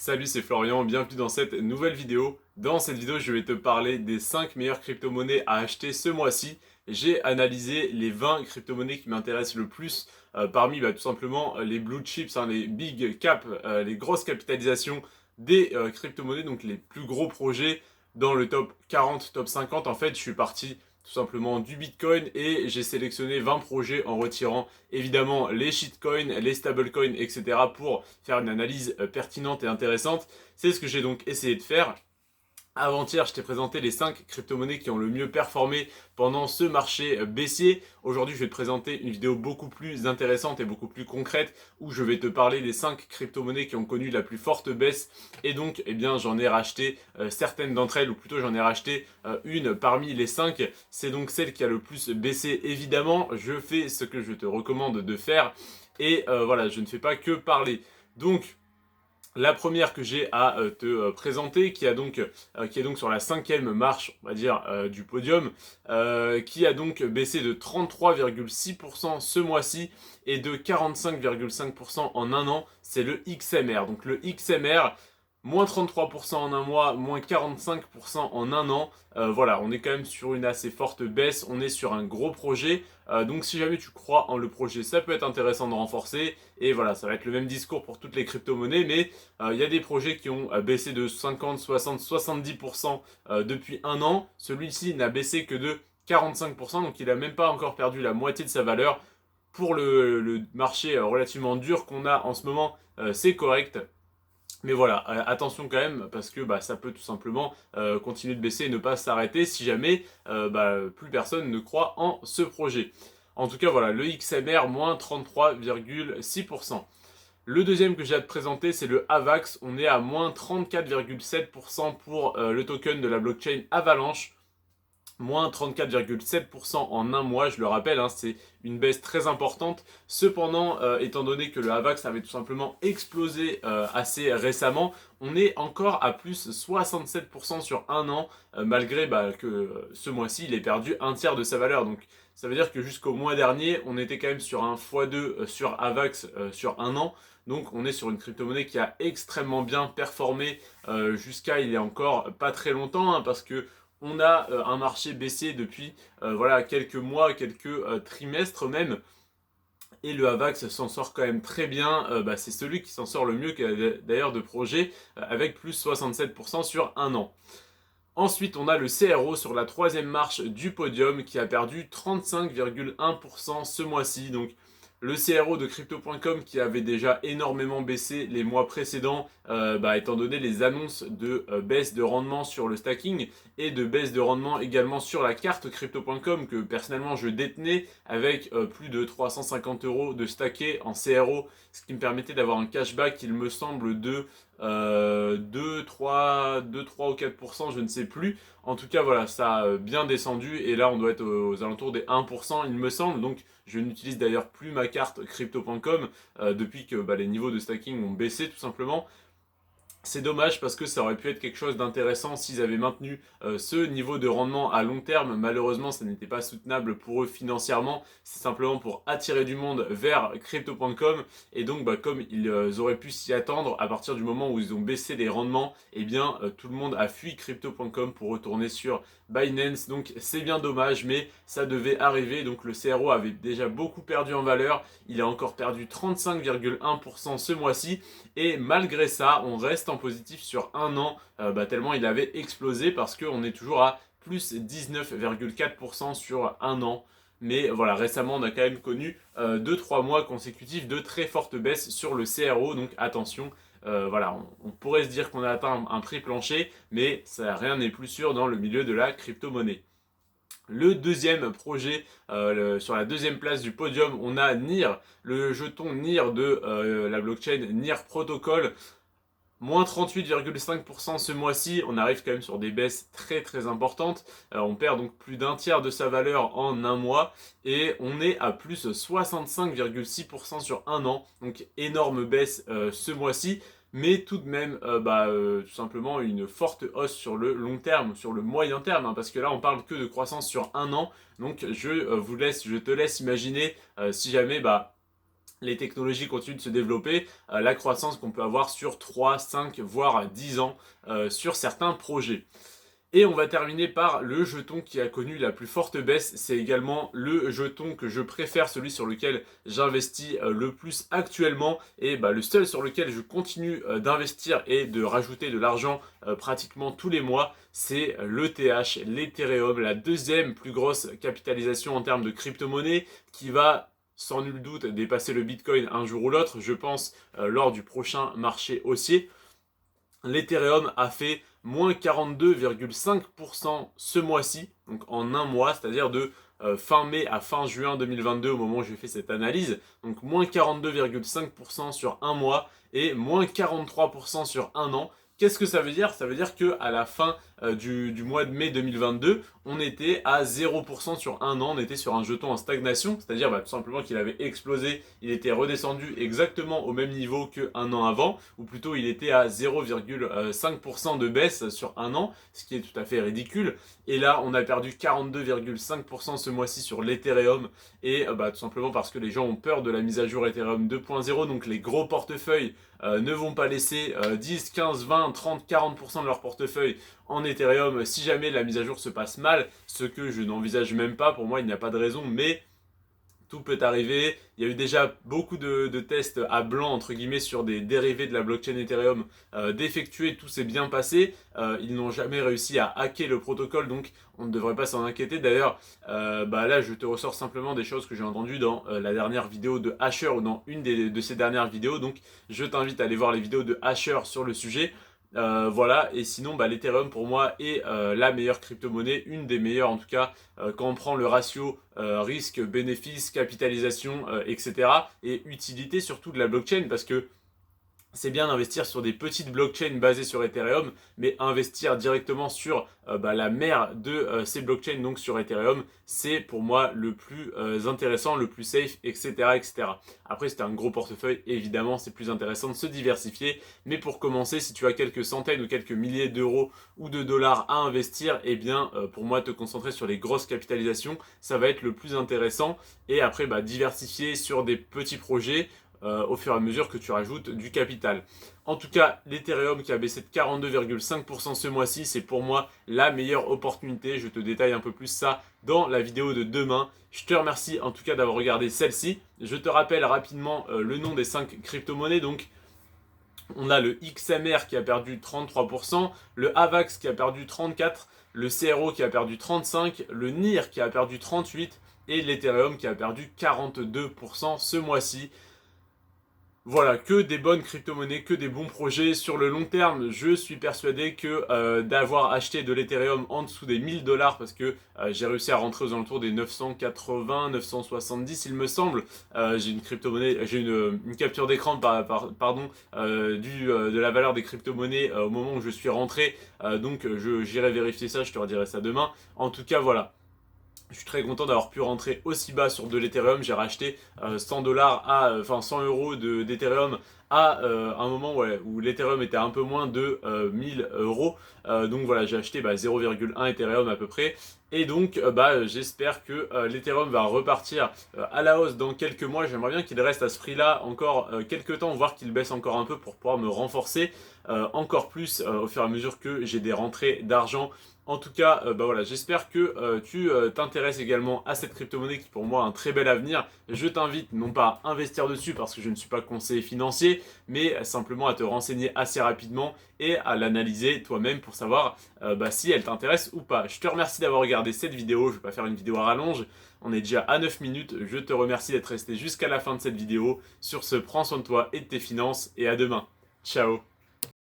Salut, c'est Florian, bienvenue dans cette nouvelle vidéo. Dans cette vidéo, je vais te parler des 5 meilleures crypto-monnaies à acheter ce mois-ci. J'ai analysé les 20 crypto-monnaies qui m'intéressent le plus parmi tout simplement les blue chips, les big cap, les grosses capitalisations des crypto-monnaies, donc les plus gros projets dans le top 40, top 50. En fait, je suis parti tout simplement du Bitcoin et j'ai sélectionné 20 projets en retirant évidemment les shitcoins, les stablecoins, etc. pour faire une analyse pertinente et intéressante. C'est ce que j'ai donc essayé de faire. Avant-hier, je t'ai présenté les 5 crypto-monnaies qui ont le mieux performé pendant ce marché baissier. Aujourd'hui, je vais te présenter une vidéo beaucoup plus intéressante et beaucoup plus concrète où je vais te parler des 5 crypto-monnaies qui ont connu la plus forte baisse. Et donc, eh bien, j'en ai racheté certaines d'entre elles, ou plutôt j'en ai racheté une parmi les 5. C'est donc celle qui a le plus baissé. Évidemment, je fais ce que je te recommande de faire. Et voilà, je ne fais pas que parler. Donc, la première que j'ai à te présenter, qui est donc sur la cinquième marche, on va dire, du podium, qui a donc baissé de 33,6% ce mois-ci et de 45,5% en un an, c'est le XMR. Donc le XMR, moins 33% en un mois, moins 45% en un an. Voilà, on est quand même sur une assez forte baisse, on est sur un gros projet. Donc si jamais tu crois en le projet, ça peut être intéressant de renforcer. Et voilà, ça va être le même discours pour toutes les crypto-monnaies, mais il y a des projets qui ont baissé de 50, 60, 70% depuis un an. Celui-ci n'a baissé que de 45%, donc il n'a même pas encore perdu la moitié de sa valeur. Pour le marché relativement dur qu'on a en ce moment, c'est correct. Mais voilà, attention quand même, parce que ça peut tout simplement continuer de baisser et ne pas s'arrêter si jamais plus personne ne croit en ce projet. En tout cas, voilà, le XMR, moins 33,6%. Le deuxième que j'ai à te présenter, c'est le AVAX. On est à moins 34,7% pour le token de la blockchain Avalanche. Moins 34,7% en un mois, je le rappelle, c'est une baisse très importante. Cependant, étant donné que le AVAX avait tout simplement explosé assez récemment, on est encore à plus 67% sur un an, malgré que ce mois-ci, il ait perdu un tiers de sa valeur. Donc ça veut dire que jusqu'au mois dernier, on était quand même sur un x2 sur AVAX sur un an. Donc on est sur une crypto-monnaie qui a extrêmement bien performé jusqu'à il y a encore pas très longtemps, parce que on a un marché baissier depuis quelques mois, quelques trimestres même. Et le AVAX s'en sort quand même très bien. C'est celui qui s'en sort le mieux d'ailleurs de projet, avec plus 67% sur un an. Ensuite, on a le CRO sur la troisième marche du podium qui a perdu 35,1% ce mois-ci. Donc le CRO de crypto.com qui avait déjà énormément baissé les mois précédents, étant donné les annonces de baisse de rendement sur le stacking et de baisse de rendement également sur la carte crypto.com que personnellement je détenais avec plus de 350 € de stacké en CRO, ce qui me permettait d'avoir un cashback, il me semble, de 3 ou 4%, je ne sais plus. En tout cas, voilà, ça a bien descendu et là, on doit être aux alentours des 1%, il me semble. Donc, je n'utilise d'ailleurs plus ma carte crypto.com depuis que les niveaux de stacking ont baissé tout simplement. C'est dommage parce que ça aurait pu être quelque chose d'intéressant s'ils avaient maintenu ce niveau de rendement à long terme. Malheureusement, ça n'était pas soutenable pour eux financièrement. C'est simplement pour attirer du monde vers crypto.com. Et donc, comme ils auraient pu s'y attendre, à partir du moment où ils ont baissé les rendements, eh bien, tout le monde a fui crypto.com pour retourner sur Binance. Donc, c'est bien dommage, mais ça devait arriver. Donc, le CRO avait déjà beaucoup perdu en valeur. Il a encore perdu 35,1% ce mois-ci. Et malgré ça, on reste en positif sur un an, tellement il avait explosé parce qu'on est toujours à plus 19,4% sur un an. Mais voilà, récemment, on a quand même connu 2-3 mois consécutifs de très fortes baisses sur le CRO, donc attention. On pourrait se dire qu'on a atteint un prix plancher, mais rien n'est plus sûr dans le milieu de la crypto-monnaie. Le deuxième projet, sur la deuxième place du podium, on a NIR, le jeton NIR de la blockchain NIR Protocol. Moins 38,5% ce mois-ci, on arrive quand même sur des baisses très très importantes. On perd donc plus d'un tiers de sa valeur en un mois et on est à plus 65,6% sur un an. Donc énorme baisse ce mois-ci, mais tout de même tout simplement une forte hausse sur le long terme, sur le moyen terme, parce que là on parle que de croissance sur un an. Donc je te laisse imaginer si jamais les technologies continuent de se développer, la croissance qu'on peut avoir sur 3, 5, voire 10 ans sur certains projets. Et on va terminer par le jeton qui a connu la plus forte baisse. C'est également le jeton que je préfère, celui sur lequel j'investis le plus actuellement. Et le seul sur lequel je continue d'investir et de rajouter de l'argent pratiquement tous les mois, c'est l'ETH, l'Ethereum, la deuxième plus grosse capitalisation en termes de crypto-monnaie qui va sans nul doute dépasser le Bitcoin un jour ou l'autre, je pense, lors du prochain marché haussier. L'Ethereum a fait moins 42,5% ce mois-ci, donc en un mois, c'est-à-dire de fin mai à fin juin 2022 au moment où j'ai fait cette analyse. Donc moins 42,5% sur un mois et moins 43% sur un an. Qu'est-ce que ça veut dire? Ça veut dire qu'à la fin du mois de mai 2022, on était à 0% sur un an, on était sur un jeton en stagnation, c'est-à-dire tout simplement qu'il avait explosé, il était redescendu exactement au même niveau qu'un an avant, ou plutôt il était à 0,5% de baisse sur un an, ce qui est tout à fait ridicule. Et là, on a perdu 42,5% ce mois-ci sur l'Ethereum, et tout simplement parce que les gens ont peur de la mise à jour Ethereum 2.0, donc les gros portefeuilles ne vont pas laisser 10, 15, 20, 30, 40% de leur portefeuille en Ethereum si jamais la mise à jour se passe mal, ce que je n'envisage même pas. Pour moi, il n'y a pas de raison, mais tout peut arriver. Il y a eu déjà beaucoup de tests à blanc, entre guillemets, sur des dérivés de la blockchain Ethereum d'effectuer. Tout s'est bien passé. Ils n'ont jamais réussi à hacker le protocole, donc on ne devrait pas s'en inquiéter. D'ailleurs, là, je te ressors simplement des choses que j'ai entendues dans la dernière vidéo de Hasher ou dans une de ces dernières vidéos. Donc, je t'invite à aller voir les vidéos de Hasher sur le sujet. Voilà, et sinon l'Ethereum pour moi est la meilleure crypto-monnaie, une des meilleures en tout cas quand on prend le ratio risque, bénéfice, capitalisation, etc. et utilité surtout de la blockchain, parce que c'est bien d'investir sur des petites blockchains basées sur Ethereum, mais investir directement sur la mère de ces blockchains, donc sur Ethereum, c'est pour moi le plus intéressant, le plus safe, etc., etc. Après, c'est un gros portefeuille, évidemment, c'est plus intéressant de se diversifier, mais pour commencer, si tu as quelques centaines ou quelques milliers d'euros ou de dollars à investir, eh bien, pour moi, te concentrer sur les grosses capitalisations, ça va être le plus intéressant, et après, diversifier sur des petits projets, au fur et à mesure que tu rajoutes du capital. En tout cas, l'Ethereum qui a baissé de 42,5% ce mois-ci, c'est pour moi la meilleure opportunité. Je te détaille un peu plus ça dans la vidéo de demain. Je te remercie en tout cas d'avoir regardé celle-ci. Je te rappelle rapidement le nom des 5 crypto-monnaies. Donc, on a le XMR qui a perdu 33%, le AVAX qui a perdu 34%, le CRO qui a perdu 35%, le NIR qui a perdu 38% et l'Ethereum qui a perdu 42% ce mois-ci. Voilà, que des bonnes crypto-monnaies, que des bons projets. Sur le long terme, je suis persuadé que d'avoir acheté de l'Ethereum en dessous des 1000 $, parce que j'ai réussi à rentrer aux alentours des 980, 970 il me semble. J'ai une crypto-monnaie, j'ai une capture d'écran de la valeur des crypto-monnaies au moment où je suis rentré. Donc j'irai vérifier ça, je te redirai ça demain. En tout cas, voilà. Je suis très content d'avoir pu rentrer aussi bas sur de l'Ethereum. J'ai racheté 100 euros d'Ethereum à un moment où l'Ethereum était un peu moins de 1000 euros. Donc voilà, j'ai acheté 0,1 Ethereum à peu près. Et donc j'espère que l'Ethereum va repartir à la hausse dans quelques mois. J'aimerais bien qu'il reste à ce prix-là encore quelques temps, voire qu'il baisse encore un peu pour pouvoir me renforcer encore plus au fur et à mesure que j'ai des rentrées d'argent. En tout cas, voilà, j'espère que tu t'intéresses également à cette crypto-monnaie qui pour moi a un très bel avenir. Je t'invite non pas à investir dessus parce que je ne suis pas conseiller financier, mais simplement à te renseigner assez rapidement et à l'analyser toi-même pour savoir si elle t'intéresse ou pas. Je te remercie d'avoir regardé cette vidéo, je ne vais pas faire une vidéo à rallonge, on est déjà à 9 minutes, je te remercie d'être resté jusqu'à la fin de cette vidéo. Sur ce, prends soin de toi et de tes finances et à demain. Ciao.